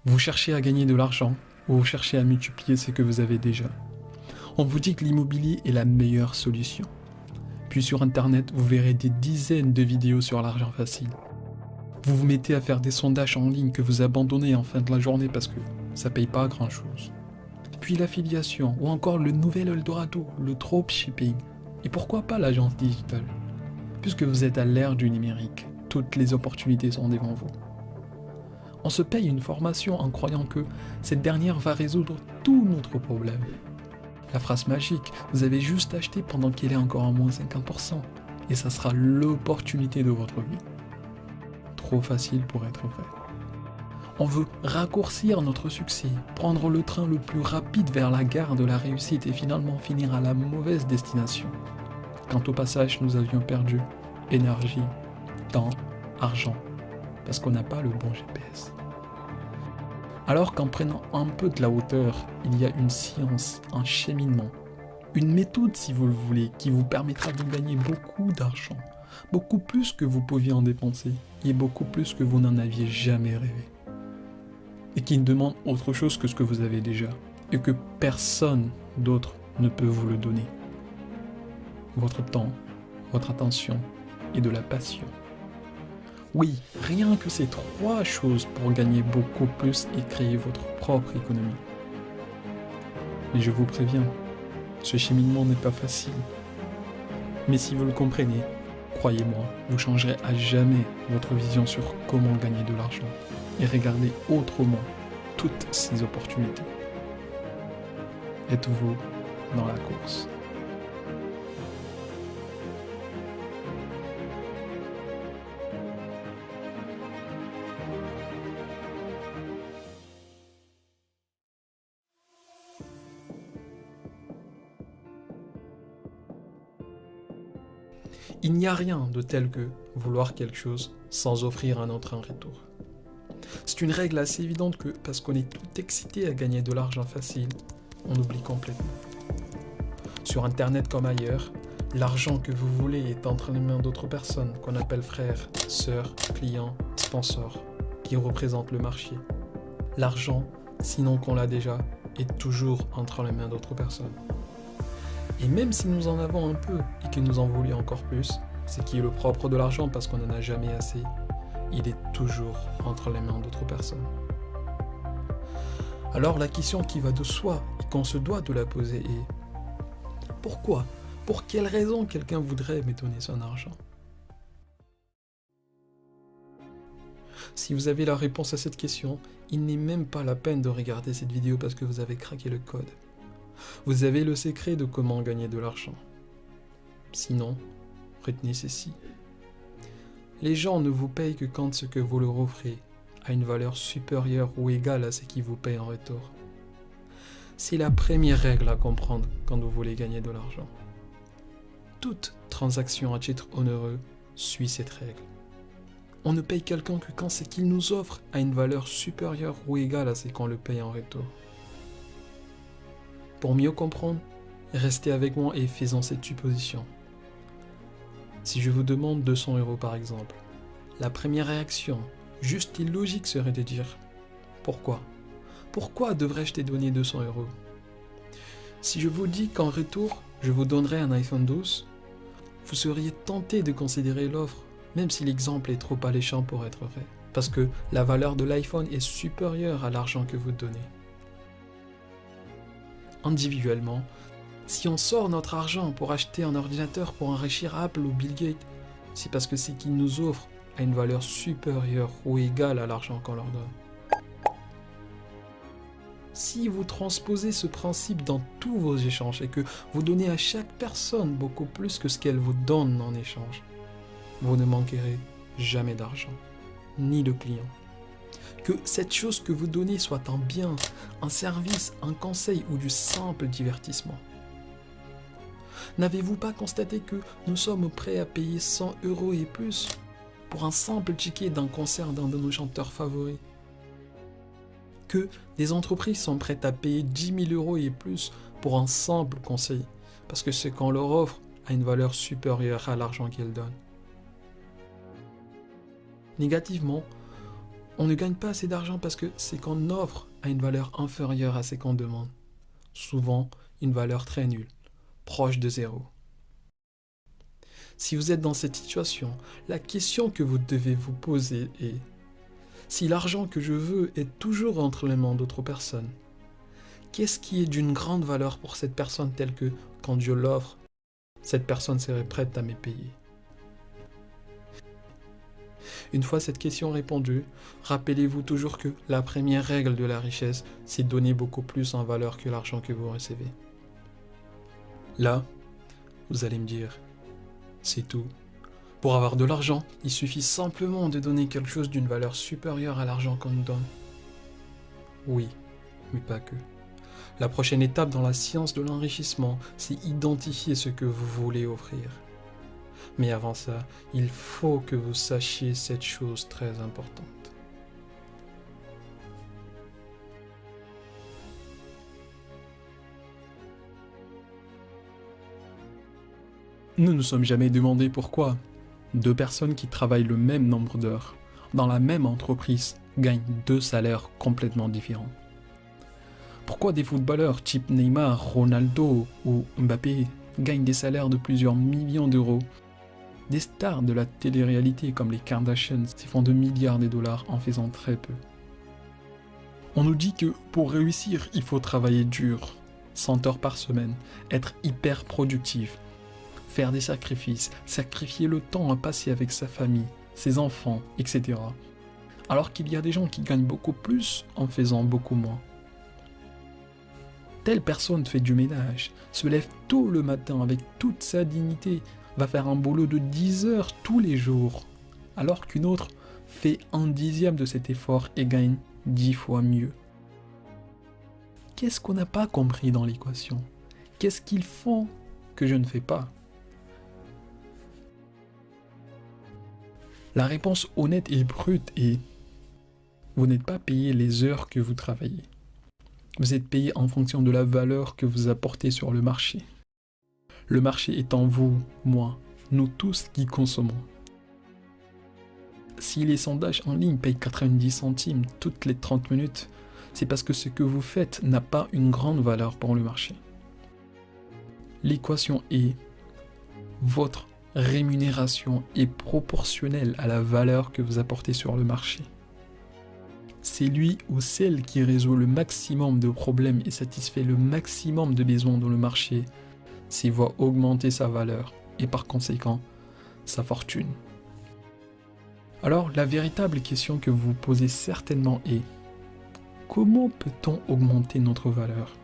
Vous cherchez à gagner de l'argent ou vous cherchez à multiplier ce que vous avez déjà. On vous dit que l'immobilier est la meilleure solution. Puis sur internet, vous verrez des dizaines de vidéos sur l'argent facile. Vous vous mettez à faire des sondages en ligne que vous abandonnez en fin de la journée parce que ça paye pas grand chose. Puis l'affiliation ou encore le nouvel Eldorado, le dropshipping. Et pourquoi pas l'agence digitale? Puisque vous êtes à l'ère du numérique, toutes les opportunités sont devant vous. On se paye une formation en croyant que cette dernière va résoudre tous nos problèmes. La phrase magique, vous avez juste acheté pendant qu'elle est encore à moins 50%, et ça sera l'opportunité de votre vie. Trop facile pour être vrai. On veut raccourcir notre succès, prendre le train le plus rapide vers la gare de la réussite et finalement finir à la mauvaise destination. Quand au passage nous avions perdu énergie, temps, argent, parce qu'on n'a pas le bon GPS. Alors qu'en prenant un peu de la hauteur, il y a une science, un cheminement, une méthode si vous le voulez, qui vous permettra de gagner beaucoup d'argent, beaucoup plus que vous pouviez en dépenser, et beaucoup plus que vous n'en aviez jamais rêvé. Et qui ne demande autre chose que ce que vous avez déjà, et que personne d'autre ne peut vous le donner. Votre temps, votre attention et de la passion. Oui, rien que ces 3 choses pour gagner beaucoup plus et créer votre propre économie. Mais je vous préviens, ce cheminement n'est pas facile. Mais si vous le comprenez, croyez-moi, vous changerez à jamais votre vision sur comment gagner de l'argent et regarder autrement toutes ces opportunités. Êtes-vous dans la course? Il n'y a rien de tel que vouloir quelque chose sans offrir un autre en retour. C'est une règle assez évidente que, parce qu'on est tout excité à gagner de l'argent facile, on oublie complètement. Sur internet comme ailleurs, l'argent que vous voulez est entre les mains d'autres personnes qu'on appelle frères, sœurs, clients, sponsors, qui représentent le marché. L'argent, sinon qu'on l'a déjà, est toujours entre les mains d'autres personnes. Et même si nous en avons un peu et que nous en voulions encore plus, ce qui est le propre de l'argent parce qu'on n'en a jamais assez, il est toujours entre les mains d'autres personnes. Alors la question qui va de soi et qu'on se doit de la poser est: pourquoi? Pour quelle raison quelqu'un voudrait me donner son argent? Si vous avez la réponse à cette question, il n'est même pas la peine de regarder cette vidéo parce que vous avez craqué le code. Vous avez le secret de comment gagner de l'argent. Sinon, retenez ceci. Les gens ne vous payent que quand ce que vous leur offrez a une valeur supérieure ou égale à ce qu'ils vous payent en retour. C'est la première règle à comprendre quand vous voulez gagner de l'argent. Toute transaction à titre onéreux suit cette règle. On ne paye quelqu'un que quand ce qu'il nous offre a une valeur supérieure ou égale à ce qu'on le paye en retour. Pour mieux comprendre, restez avec moi et faisons cette supposition. Si je vous demande 200 € par exemple, la première réaction, juste et logique, serait de dire « Pourquoi? Pourquoi devrais-je te donner 200 €? » Si je vous dis qu'en retour, je vous donnerai un iPhone 12, vous seriez tenté de considérer l'offre, même si l'exemple est trop alléchant pour être vrai, parce que la valeur de l'iPhone est supérieure à l'argent que vous donnez. Individuellement, si on sort notre argent pour acheter un ordinateur pour enrichir Apple ou Bill Gates, c'est parce que ce qu'ils nous offrent a une valeur supérieure ou égale à l'argent qu'on leur donne. Si vous transposez ce principe dans tous vos échanges et que vous donnez à chaque personne beaucoup plus que ce qu'elle vous donne en échange, vous ne manquerez jamais d'argent, ni de clients. Que cette chose que vous donnez soit un bien, un service, un conseil ou du simple divertissement. N'avez-vous pas constaté que nous sommes prêts à payer 100 € et plus pour un simple ticket d'un concert d'un de nos chanteurs favoris? Que des entreprises sont prêtes à payer 10 000 € et plus pour un simple conseil, parce que ce qu'on leur offre a une valeur supérieure à l'argent qu'elles donnent. Négativement, On ne gagne pas assez d'argent parce que ce qu'on offre a une valeur inférieure à ce qu'on demande. Souvent, une valeur très nulle, proche de zéro. Si vous êtes dans cette situation, la question que vous devez vous poser est: si l'argent que je veux est toujours entre les mains d'autres personnes, qu'est-ce qui est d'une grande valeur pour cette personne telle que, quand je l'offre, cette personne serait prête à me payer? Une fois cette question répondue, rappelez-vous toujours que la première règle de la richesse, c'est donner beaucoup plus en valeur que l'argent que vous recevez. Là, vous allez me dire: c'est tout. Pour avoir de l'argent, il suffit simplement de donner quelque chose d'une valeur supérieure à l'argent qu'on nous donne. Oui, mais pas que. La prochaine étape dans la science de l'enrichissement, c'est identifier ce que vous voulez offrir. Mais avant ça, il faut que vous sachiez cette chose très importante. Nous ne nous sommes jamais demandé pourquoi deux personnes qui travaillent le même nombre d'heures dans la même entreprise gagnent deux salaires complètement différents. Pourquoi des footballeurs type Neymar, Ronaldo ou Mbappé gagnent des salaires de plusieurs millions d'euros? Des stars de la télé-réalité comme les Kardashians se font de milliards de dollars en faisant très peu. On nous dit que pour réussir, il faut travailler dur, 100 heures par semaine, être hyper productif, faire des sacrifices, sacrifier le temps à passer avec sa famille, ses enfants, etc. Alors qu'il y a des gens qui gagnent beaucoup plus en faisant beaucoup moins. Telle personne fait du ménage, se lève tôt le matin avec toute sa dignité, va faire un boulot de 10 heures tous les jours, alors qu'une autre fait 1/10 de cet effort et gagne 10 fois mieux. Qu'est-ce qu'on n'a pas compris dans l'équation? Qu'est-ce qu'ils font que je ne fais pas? La réponse honnête et brute est: vous n'êtes pas payé les heures que vous travaillez. Vous êtes payé en fonction de la valeur que vous apportez sur le marché. Le marché étant vous, moi, nous tous qui consommons. Si les sondages en ligne payent 90 centimes toutes les 30 minutes, c'est parce que ce que vous faites n'a pas une grande valeur pour le marché. L'équation est: votre rémunération est proportionnelle à la valeur que vous apportez sur le marché. C'est lui ou celle qui résout le maximum de problèmes et satisfait le maximum de besoins dans le marché, s'il voit augmenter sa valeur et par conséquent sa fortune. Alors la véritable question que vous vous posez certainement est: comment peut-on augmenter notre valeur?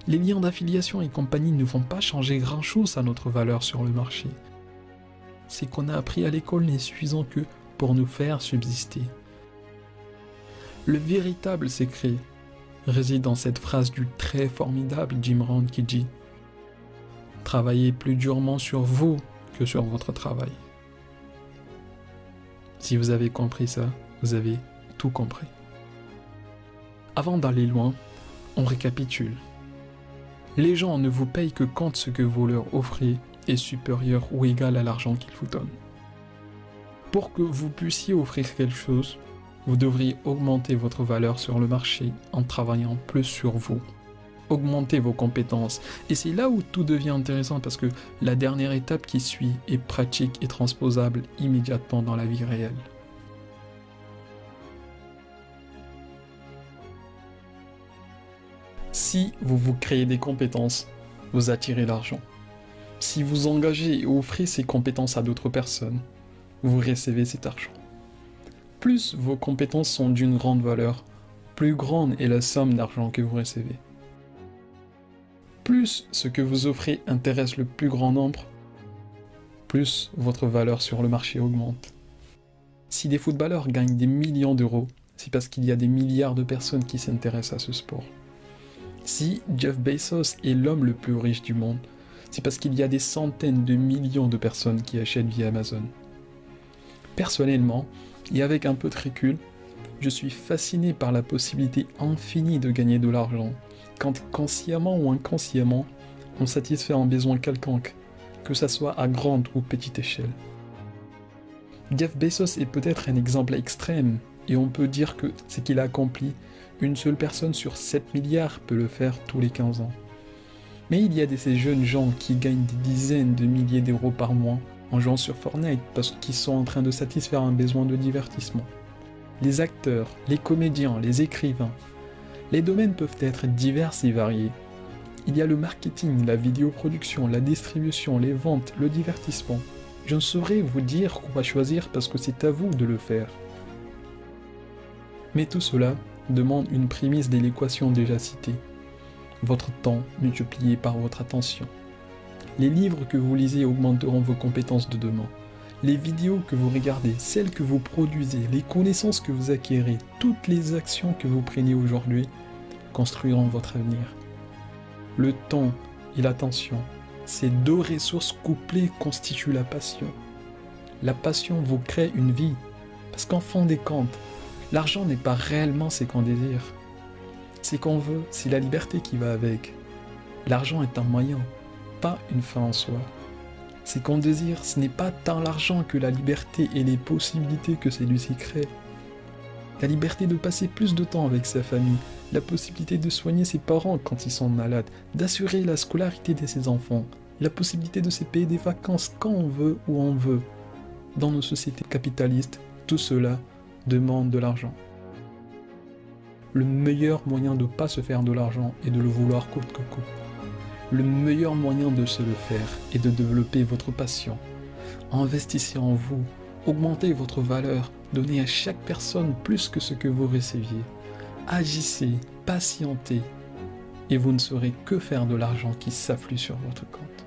Les liens d'affiliation et compagnie ne vont pas changer grand-chose à notre valeur sur le marché. Ce qu'on a appris à l'école n'est suffisant que pour nous faire subsister. Le véritable secret réside dans cette phrase du très formidable Jim Rohn qui dit: travaillez plus durement sur vous que sur votre travail. Si vous avez compris ça, vous avez tout compris. Avant d'aller loin, on récapitule. Les gens ne vous payent que quand ce que vous leur offrez est supérieur ou égal à l'argent qu'ils vous donnent. Pour que vous puissiez offrir quelque chose, vous devriez augmenter votre valeur sur le marché en travaillant plus sur vous. Augmenter vos compétences. Et c'est là où tout devient intéressant parce que la dernière étape qui suit est pratique et transposable immédiatement dans la vie réelle. Si vous vous créez des compétences, vous attirez l'argent. Si vous engagez et offrez ces compétences à d'autres personnes, vous recevez cet argent. Plus vos compétences sont d'une grande valeur, plus grande est la somme d'argent que vous recevez. Plus ce que vous offrez intéresse le plus grand nombre, plus votre valeur sur le marché augmente. Si des footballeurs gagnent des millions d'euros, c'est parce qu'il y a des milliards de personnes qui s'intéressent à ce sport. Si Jeff Bezos est l'homme le plus riche du monde, c'est parce qu'il y a des centaines de millions de personnes qui achètent via Amazon. Personnellement, et avec un peu de recul, je suis fasciné par la possibilité infinie de gagner de l'argent, quand consciemment ou inconsciemment, on satisfait un besoin quelconque, que ça soit à grande ou petite échelle. Jeff Bezos est peut-être un exemple extrême, Et on peut dire que ce qu'il a accompli, une seule personne sur 7 milliards peut le faire tous les 15 ans. Mais il y a de ces jeunes gens qui gagnent des dizaines de milliers d'euros par mois en jouant sur Fortnite parce qu'ils sont en train de satisfaire un besoin de divertissement. Les acteurs, les comédiens, les écrivains. Les domaines peuvent être divers et variés. Il y a le marketing, la vidéoproduction, la distribution, les ventes, le divertissement. Je ne saurais vous dire quoi choisir parce que c'est à vous de le faire. Mais tout cela demande une prémisse de l'équation déjà citée. Votre temps multiplié par votre attention. Les livres que vous lisez augmenteront vos compétences de demain. Les vidéos que vous regardez, celles que vous produisez, les connaissances que vous acquérez, toutes les actions que vous prenez aujourd'hui construiront votre avenir. Le temps et l'attention, ces deux ressources couplées constituent la passion. La passion vous crée une vie, parce qu'en fin des comptes, l'argent n'est pas réellement ce qu'on désire. Ce qu'on veut, c'est la liberté qui va avec. L'argent est un moyen, pas une fin en soi. Ce qu'on désire, ce n'est pas tant l'argent que la liberté et les possibilités que celui-ci crée. La liberté de passer plus de temps avec sa famille, la possibilité de soigner ses parents quand ils sont malades, d'assurer la scolarité de ses enfants, la possibilité de se payer des vacances quand on veut, où on veut. Dans nos sociétés capitalistes, tout cela demande de l'argent. Le meilleur moyen de ne pas se faire de l'argent est de le vouloir coûte que coûte. Le meilleur moyen de se le faire est de développer votre passion. Investissez en vous, augmentez votre valeur, donnez à chaque personne plus que ce que vous receviez. Agissez, patientez, et vous ne saurez que faire de l'argent qui s'afflue sur votre compte.